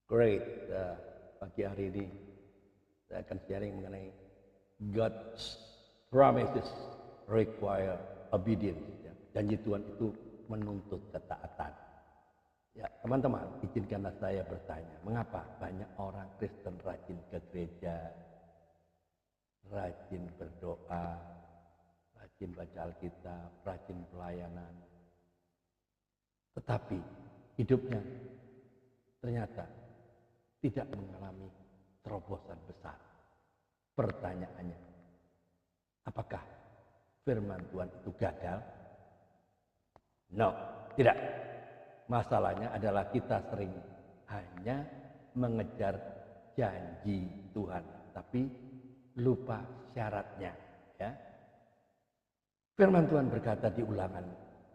Great. Pagi hari ini saya akan sharing mengenai God's promises require obedience. Ya. Janji Tuhan itu menuntut ketaatan. Ya, teman-teman, izinkanlah saya bertanya, mengapa banyak orang Kristen rajin ke gereja, rajin berdoa, rajin baca Alkitab, rajin pelayanan, tetapi hidupnya ternyata tidak mengalami terobosan besar. Pertanyaannya, apakah firman Tuhan itu gagal? No, tidak. Masalahnya adalah kita sering hanya mengejar janji Tuhan, tapi lupa syaratnya. Ya. Firman Tuhan berkata di Ulangan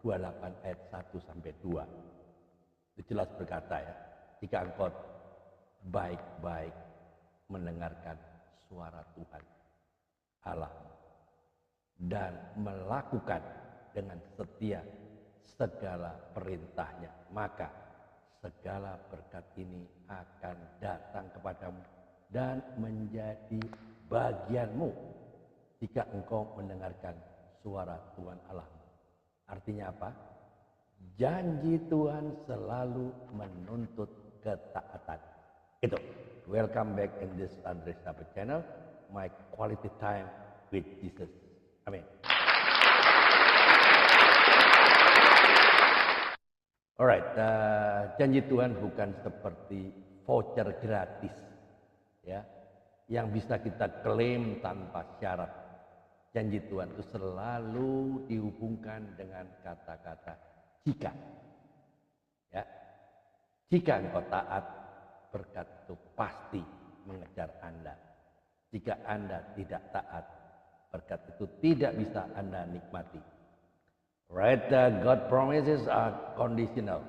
28 ayat 1 sampai 2. Itu jelas berkata ya, jika engkau baik-baik mendengarkan suara Tuhan Allah dan melakukan dengan setia segala perintahnya, maka segala berkat ini akan datang kepadamu dan menjadi bagianmu jika engkau mendengarkan suara Tuhan Allahmu. Artinya apa? Janji Tuhan selalu menuntut ketaatan. Itu. Welcome back in this Andre Sabet channel, my quality time with Jesus. Amin. Alright, janji Tuhan bukan seperti voucher gratis, ya, yang bisa kita klaim tanpa syarat. Janji Tuhan itu selalu dihubungkan dengan kata-kata jika. Ya, jika engkau taat, berkat itu pasti mengejar Anda. Jika Anda tidak taat, berkat itu tidak bisa Anda nikmati. Right, God promises are conditional,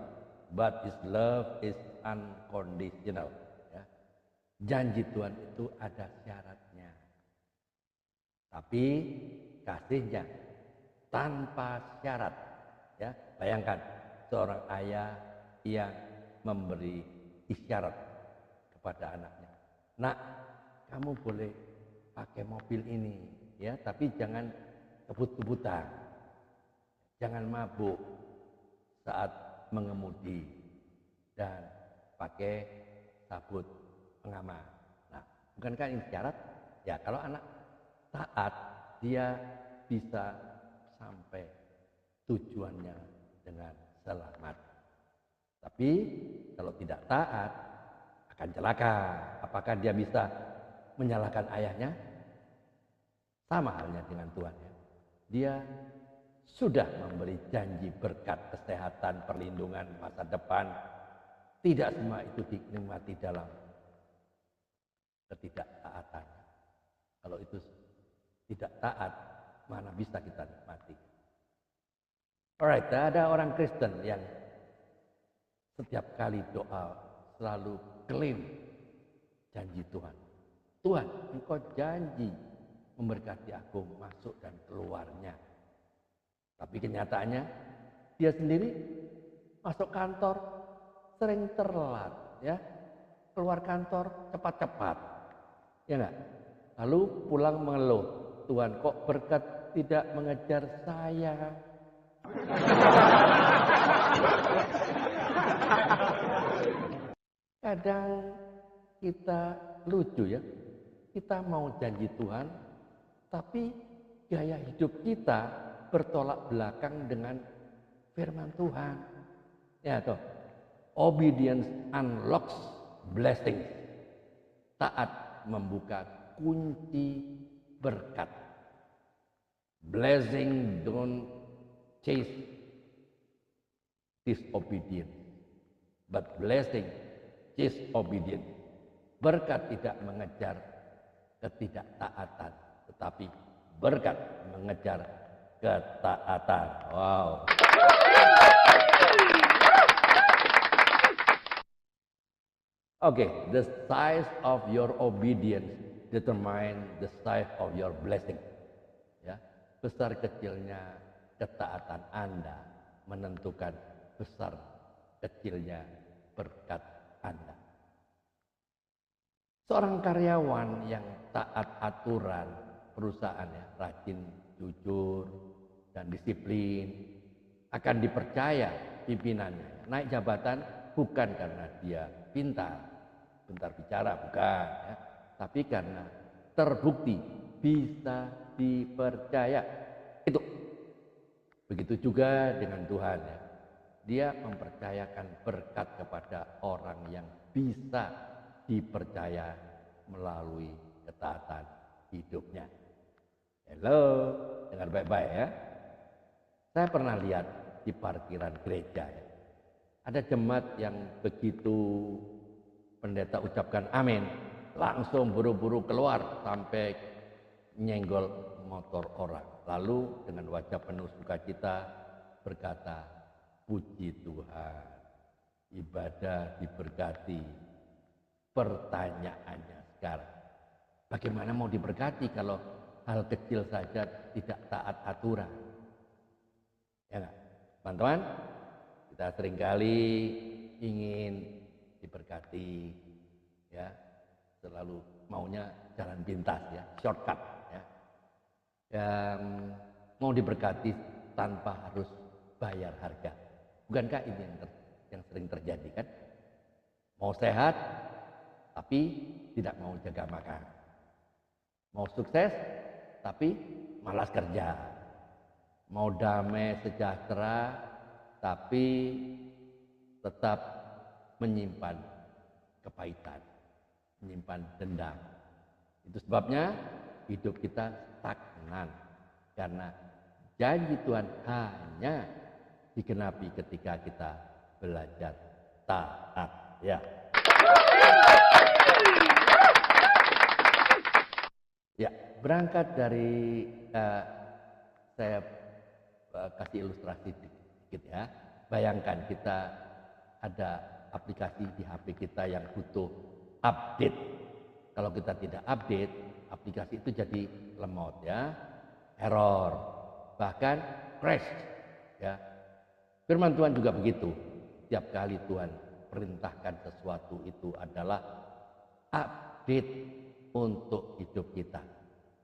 but His love is unconditional. Ya. Janji Tuhan itu ada syaratnya, tapi kasihnya tanpa syarat. Ya, bayangkan seorang ayah yang memberi isyarat kepada anaknya, nak, kamu boleh pakai mobil ini, ya, tapi jangan kebut-kebutan. Jangan mabuk saat mengemudi dan pakai sabut pengaman. Nah, bukankah ini syarat? Ya, kalau anak taat, dia bisa sampai tujuannya dengan selamat. Tapi kalau tidak taat, akan celaka. Apakah dia bisa menyalahkan ayahnya? Sama halnya dengan Tuhan. Ya. Dia sudah memberi janji berkat, kesehatan, perlindungan, masa depan. Tidak semua itu dinikmati dalam ketidaktaatan. Kalau itu tidak taat, mana bisa kita nikmati. Alright, ada orang Kristen yang setiap kali doa selalu klaim janji Tuhan. Tuhan, engkau janji memberkati aku masuk dan keluarnya. Tapi kenyataannya dia sendiri masuk kantor sering telat, ya, keluar kantor cepat-cepat, ya enggak? Lalu pulang mengeluh, Tuhan kok berkat tidak mengejar saya? Kadang kita lucu ya, kita mau janji Tuhan, tapi gaya hidup kita bertolak belakang dengan firman Tuhan. Ya toh. Obedience unlocks blessings. Taat membuka kunci berkat. Blessing don't chase disobedience, but blessing chase obedience. Berkat tidak mengejar ketidaktaatan, tetapi berkat mengejar ketaatan. Wow. Okay, the size of your obedience determine the size of your blessing. Ya, besar kecilnya ketaatan Anda menentukan besar kecilnya berkat Anda. Seorang karyawan yang taat aturan perusahaan, ya, rajin, jujur, dan disiplin, akan dipercaya pimpinannya naik jabatan bukan karena dia pintar bicara, bukan, ya, tapi karena terbukti bisa dipercaya. Itu begitu juga dengan Tuhan, ya. Dia mempercayakan berkat kepada orang yang bisa dipercaya melalui ketaatan hidupnya. Halo, dengar baik-baik, ya. Saya pernah lihat di parkiran gereja, ya. Ada jemaat yang begitu pendeta ucapkan amin, langsung buru-buru keluar sampai nyenggol motor orang. Lalu dengan wajah penuh sukacita berkata, puji Tuhan, ibadah diberkati. Pertanyaannya sekarang, bagaimana mau diberkati kalau hal kecil saja tidak taat aturan? Ya enggak? Teman-teman, kita seringkali ingin diberkati, ya, selalu maunya jalan pintas, ya, shortcut, ya. Yang mau diberkati tanpa harus bayar harga. Bukankah ini yang sering terjadi, kan? Mau sehat tapi tidak mau jaga makan. Mau sukses tapi malas kerja. Mau damai sejahtera tapi tetap menyimpan kepahitan, menyimpan dendam. Itu sebabnya hidup kita stagnan, karena janji Tuhan hanya digenapi ketika kita belajar taat, ya. Ya, berangkat dari saya kasih ilustrasi sedikit, ya. Bayangkan kita ada aplikasi di HP kita yang butuh update. Kalau kita tidak update, aplikasi itu jadi lemot, ya, error, bahkan crash, ya. Firman Tuhan juga begitu. Setiap kali Tuhan perintahkan sesuatu itu adalah update untuk hidup kita.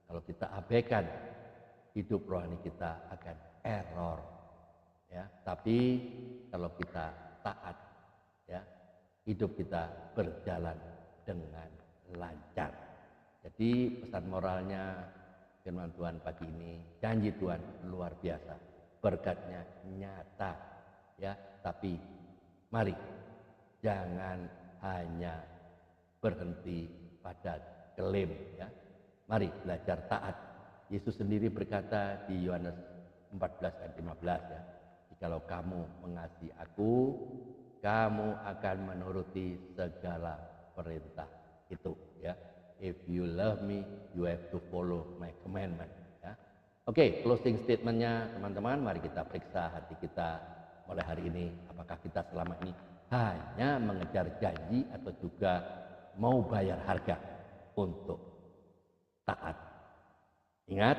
Kalau kita abaikan, hidup rohani kita akan error, ya. Tapi kalau kita taat, ya, hidup kita berjalan dengan lancar. Jadi pesan moralnya firman Tuhan pagi ini, janji Tuhan luar biasa, berkatnya nyata, ya. Tapi mari jangan hanya berhenti pada klaim, ya. Mari belajar taat. Yesus sendiri berkata di Yohanes 14 ayat 15, ya, jikalau kamu mengasihi aku, kamu akan menuruti segala perintah itu, ya. If you love me, you have to follow my commandment, ya. Oke, closing statementnya teman-teman, mari kita periksa hati kita mulai hari ini. Apakah kita selama ini hanya mengejar janji atau juga mau bayar harga untuk taat? Ingat,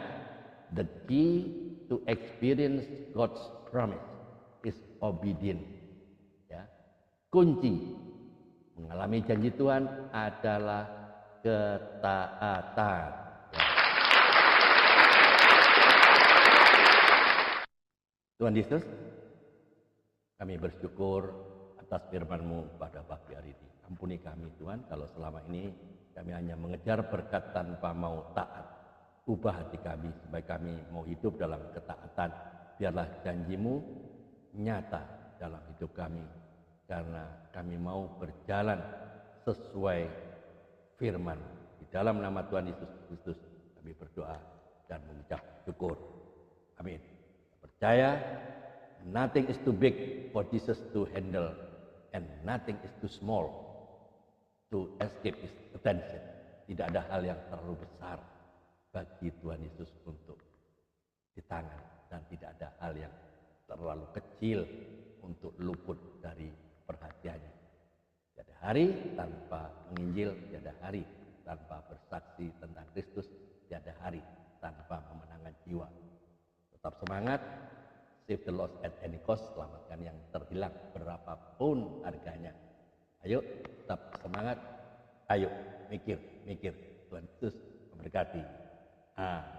the key to experience God's promise is obedience, ya. Kunci mengalami janji Tuhan adalah ketaatan, ya. Tuhan Yesus, kami bersyukur atas firman-Mu pada pagi hari ini. Ampuni kami Tuhan kalau selama ini kami hanya mengejar berkat tanpa mau taat. Ubah hati kami supaya kami mau hidup dalam ketaatan. Biarlah janji-Mu nyata dalam hidup kami, karena kami mau berjalan sesuai firman. Di dalam nama Tuhan Yesus Kristus kami berdoa dan mengucap syukur. Amin. Percaya, nothing is too big for Jesus to handle, and nothing is too small to escape His attention. Tidak ada hal yang terlalu besar bagi Tuhan Yesus untuk ditangan, dan tidak ada hal yang terlalu kecil untuk luput dari perhatiannya. Tiada hari tanpa menginjil, tiada hari tanpa bersaksi tentang Kristus, tiada hari tanpa memenangkan jiwa. Tetap semangat, save the lost at any cost, selamatkan yang terhilang berapapun harganya. Ayo tetap semangat, Ayo mikir, mikir. Tuhan Yesus memberkati. Amin.